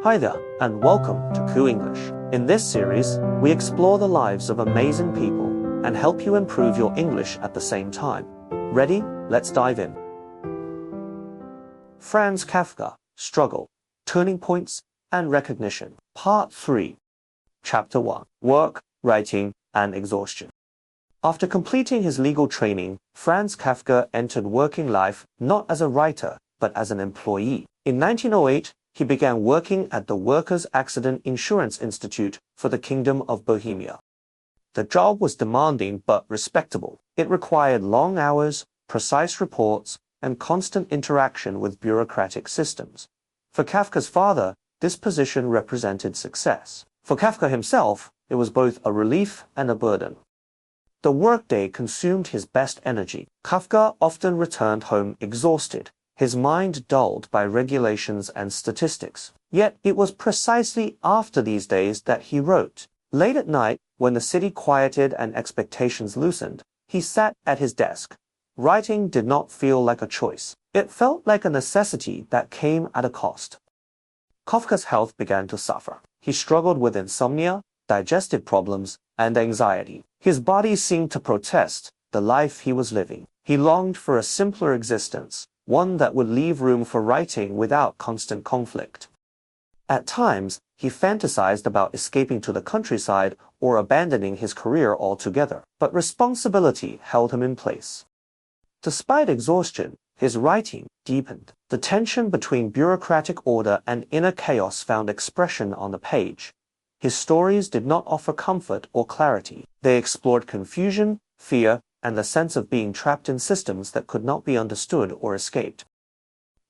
Hi there, and welcome to Ku English. In this series, we explore the lives of amazing people and help you improve your English at the same time. Ready? Let's dive in. Franz Kafka, Struggle, Turning Points, and Recognition. Part 3. Chapter 1. Work, Writing, and Exhaustion. After completing his legal training, Franz Kafka entered working life not as a writer, but as an employee. In 1908, he began working at the Workers' Accident Insurance Institute for the Kingdom of Bohemia. The job was demanding but respectable. It required long hours, precise reports, and constant interaction with bureaucratic systems. For Kafka's father, this position represented success. For Kafka himself, it was both a relief and a burden. The workday consumed his best energy. Kafka often returned home exhausted, his mind dulled by regulations and statistics. Yet it was precisely after these days that he wrote. Late at night, when the city quieted and expectations loosened, he sat at his desk. Writing did not feel like a choice. It felt like a necessity that came at a cost. Kafka's health began to suffer. He struggled with insomnia, digestive problems, and anxiety. His body seemed to protest the life he was living. He longed for a simpler existence, one that would leave room for writing without constant conflict. At times, he fantasized about escaping to the countryside or abandoning his career altogether, but responsibility held him in place. Despite exhaustion, his writing deepened. The tension between bureaucratic order and inner chaos found expression on the page. His stories did not offer comfort or clarity. They explored confusion, fear, and the sense of being trapped in systems that could not be understood or escaped.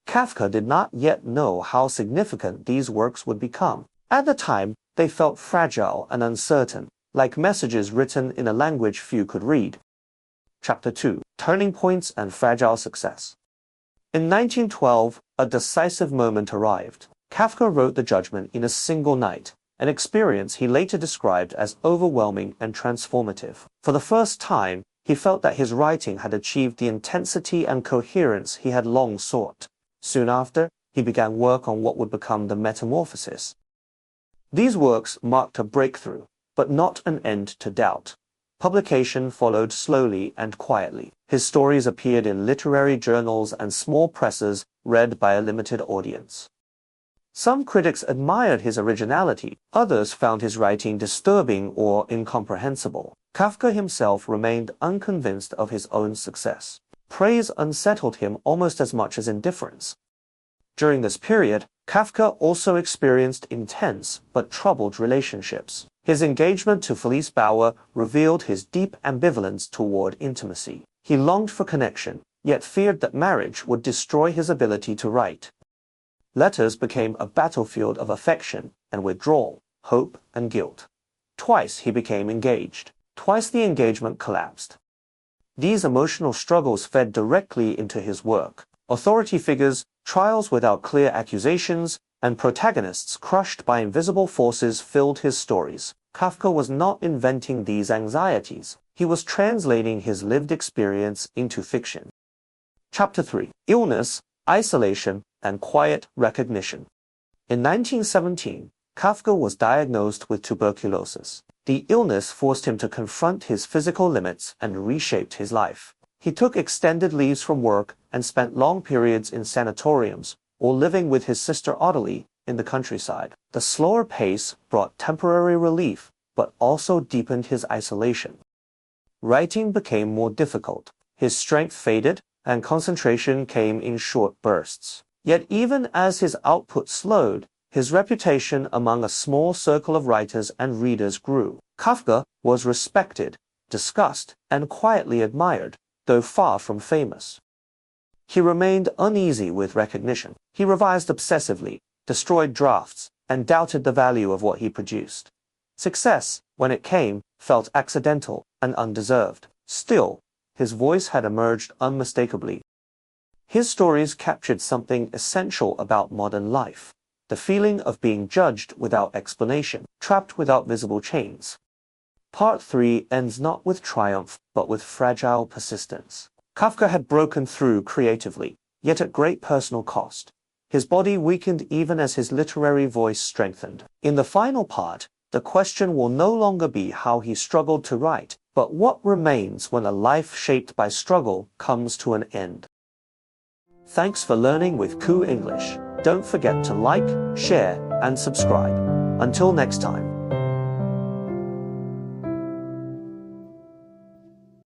Kafka did not yet know how significant these works would become. At the time, they felt fragile and uncertain, like messages written in a language few could read. Chapter 2. Turning Points and Fragile Success. In 1912, a decisive moment arrived. Kafka wrote The Judgment in a single night, an experience he later described as overwhelming and transformative. For the first time, he felt that his writing had achieved the intensity and coherence he had long sought. Soon after, he began work on what would become the Metamorphosis. These works marked a breakthrough, but not an end to doubt. Publication followed slowly and quietly. His stories appeared in literary journals and small presses, read by a limited audience. Some critics admired his originality, others found his writing disturbing or incomprehensible. Kafka himself remained unconvinced of his own success. Praise unsettled him almost as much as indifference. During this period, Kafka also experienced intense but troubled relationships. His engagement to Felice Bauer revealed his deep ambivalence toward intimacy. He longed for connection, yet feared that marriage would destroy his ability to write. Letters became a battlefield of affection and withdrawal, hope and guilt. Twice he became engaged. Twice the engagement collapsed. These emotional struggles fed directly into his work. Authority figures, trials without clear accusations, and protagonists crushed by invisible forces filled his stories. Kafka was not inventing these anxieties. He was translating his lived experience into fiction. Chapter 3. Illness, Isolation, and Quiet Recognition. In 1917, Kafka was diagnosed with tuberculosis. The illness forced him to confront his physical limits and reshaped his life. He took extended leaves from work and spent long periods in sanatoriums or living with his sister Ottilie in the countryside. The slower pace brought temporary relief, but also deepened his isolation. Writing became more difficult. His strength faded, and concentration came in short bursts. Yet even as his output slowed, his reputation among a small circle of writers and readers grew. Kafka was respected, discussed, and quietly admired, though far from famous. He remained uneasy with recognition. He revised obsessively, destroyed drafts, and doubted the value of what he produced. Success, when it came, felt accidental and undeserved. Still, his voice had emerged unmistakably. His stories captured something essential about modern life. The feeling of being judged without explanation, trapped without visible chains. Part 3 ends not with triumph, but with fragile persistence. Kafka had broken through creatively, yet at great personal cost. His body weakened even as his literary voice strengthened. In the final part, the question will no longer be how he struggled to write, but what remains when a life shaped by struggle comes to an end. Thanks for learning with Ku English. Don't forget to like, share, and subscribe. Until next time.